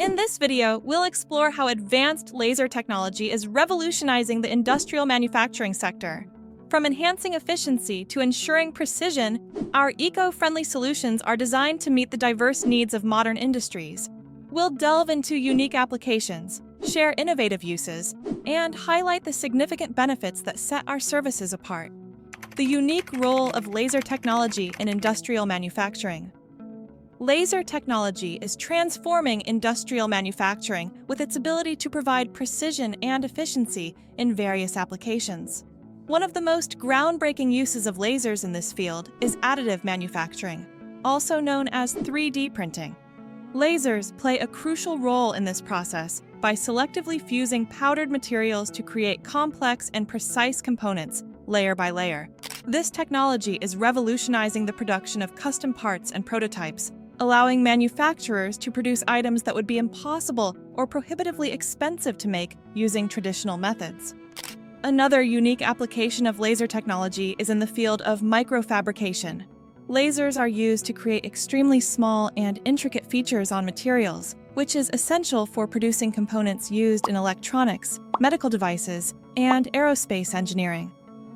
In this video, we'll explore how advanced laser technology is revolutionizing the industrial manufacturing sector. From enhancing efficiency to ensuring precision, our eco-friendly solutions are designed to meet the diverse needs of modern industries. We'll delve into unique applications, share innovative uses, and highlight the significant benefits that set our services apart. The unique role of laser technology in industrial manufacturing. Laser technology is transforming industrial manufacturing with its ability to provide precision and efficiency in various applications. One of the most groundbreaking uses of lasers in this field is additive manufacturing, also known as 3D printing. Lasers play a crucial role in this process by selectively fusing powdered materials to create complex and precise components, layer by layer. This technology is revolutionizing the production of custom parts and prototypes, allowing manufacturers to produce items that would be impossible or prohibitively expensive to make using traditional methods. Another unique application of laser technology is in the field of microfabrication. Lasers are used to create extremely small and intricate features on materials, which is essential for producing components used in electronics, medical devices, and aerospace engineering.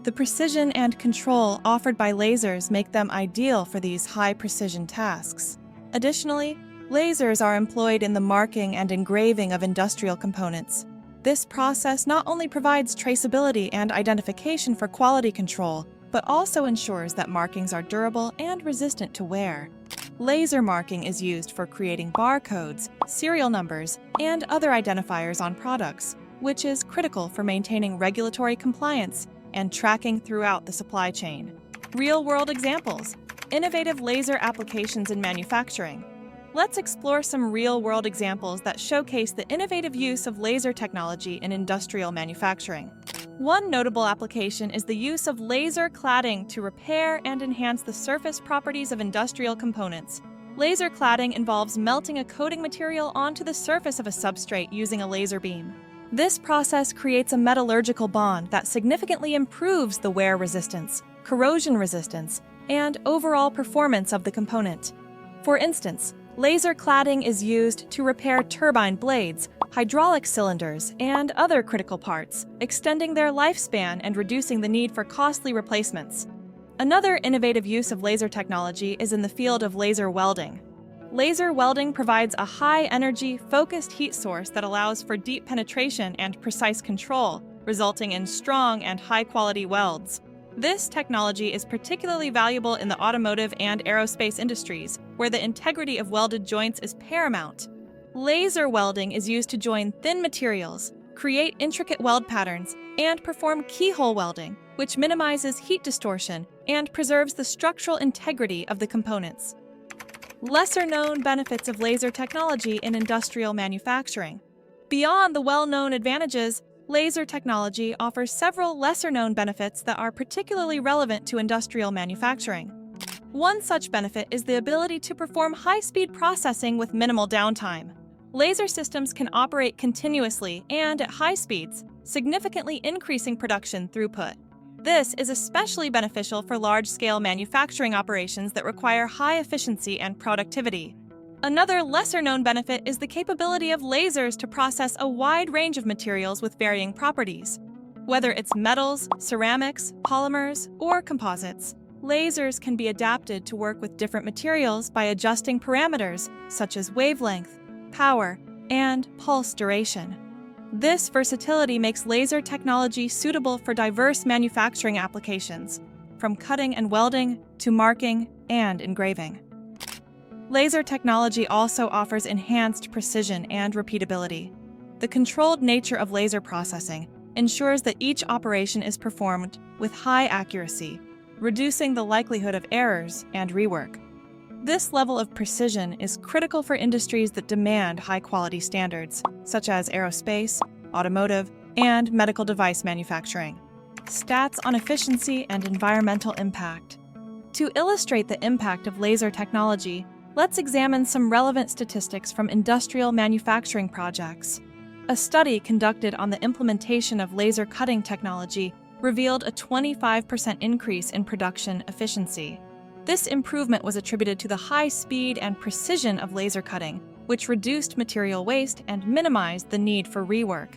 The precision and control offered by lasers make them ideal for these high-precision tasks. Additionally, lasers are employed in the marking and engraving of industrial components. This process not only provides traceability and identification for quality control, but also ensures that markings are durable and resistant to wear. Laser marking is used for creating barcodes, serial numbers, and other identifiers on products, which is critical for maintaining regulatory compliance and tracking throughout the supply chain. Real-world examples. Innovative laser applications in manufacturing. Let's explore some real-world examples that showcase the innovative use of laser technology in industrial manufacturing. One notable application is the use of laser cladding to repair and enhance the surface properties of industrial components. Laser cladding involves melting a coating material onto the surface of a substrate using a laser beam. This process creates a metallurgical bond that significantly improves the wear resistance, corrosion resistance, and overall performance of the component. For instance, laser cladding is used to repair turbine blades, hydraulic cylinders, and other critical parts, extending their lifespan and reducing the need for costly replacements. Another innovative use of laser technology is in the field of laser welding. Laser welding provides a high-energy, focused heat source that allows for deep penetration and precise control, resulting in strong and high-quality welds. This technology is particularly valuable in the automotive and aerospace industries, where the integrity of welded joints is paramount. Laser welding is used to join thin materials, create intricate weld patterns, and perform keyhole welding, which minimizes heat distortion and preserves the structural integrity of the components. Lesser-known benefits of laser technology in industrial manufacturing. Beyond the well-known advantages, laser technology offers several lesser-known benefits that are particularly relevant to industrial manufacturing. One such benefit is the ability to perform high-speed processing with minimal downtime. Laser systems can operate continuously and at high speeds, significantly increasing production throughput. This is especially beneficial for large-scale manufacturing operations that require high efficiency and productivity. Another lesser-known benefit is the capability of lasers to process a wide range of materials with varying properties. Whether it's metals, ceramics, polymers, or composites, lasers can be adapted to work with different materials by adjusting parameters such as wavelength, power, and pulse duration. This versatility makes laser technology suitable for diverse manufacturing applications, from cutting and welding to marking and engraving. Laser technology also offers enhanced precision and repeatability. The controlled nature of laser processing ensures that each operation is performed with high accuracy, reducing the likelihood of errors and rework. This level of precision is critical for industries that demand high-quality standards, such as aerospace, automotive, and medical device manufacturing. Stats on efficiency and environmental impact. To illustrate the impact of laser technology, let's examine some relevant statistics from industrial manufacturing projects. A study conducted on the implementation of laser cutting technology revealed a 25% increase in production efficiency. This improvement was attributed to the high speed and precision of laser cutting, which reduced material waste and minimized the need for rework.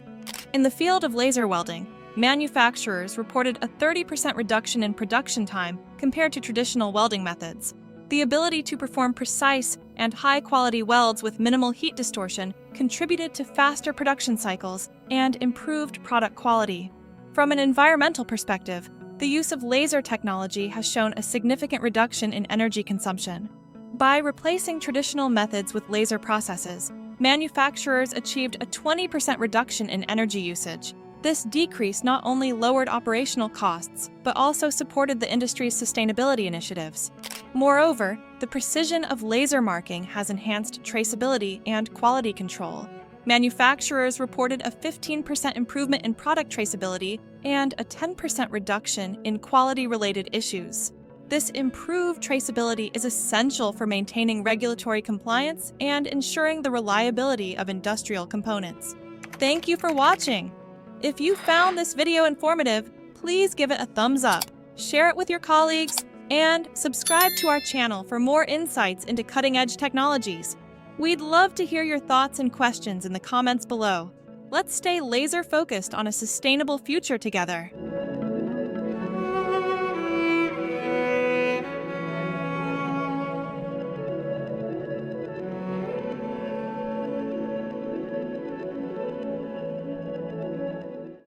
In the field of laser welding, manufacturers reported a 30% reduction in production time compared to traditional welding methods. The ability to perform precise and high-quality welds with minimal heat distortion contributed to faster production cycles and improved product quality. From an environmental perspective, the use of laser technology has shown a significant reduction in energy consumption. By replacing traditional methods with laser processes, manufacturers achieved a 20% reduction in energy usage. This decrease not only lowered operational costs, but also supported the industry's sustainability initiatives. Moreover, the precision of laser marking has enhanced traceability and quality control. Manufacturers reported a 15% improvement in product traceability and a 10% reduction in quality-related issues. This improved traceability is essential for maintaining regulatory compliance and ensuring the reliability of industrial components. Thank you for watching! If you found this video informative, please give it a thumbs up, share it with your colleagues, and subscribe to our channel for more insights into cutting-edge technologies. We'd love to hear your thoughts and questions in the comments below. Let's stay laser-focused on a sustainable future together.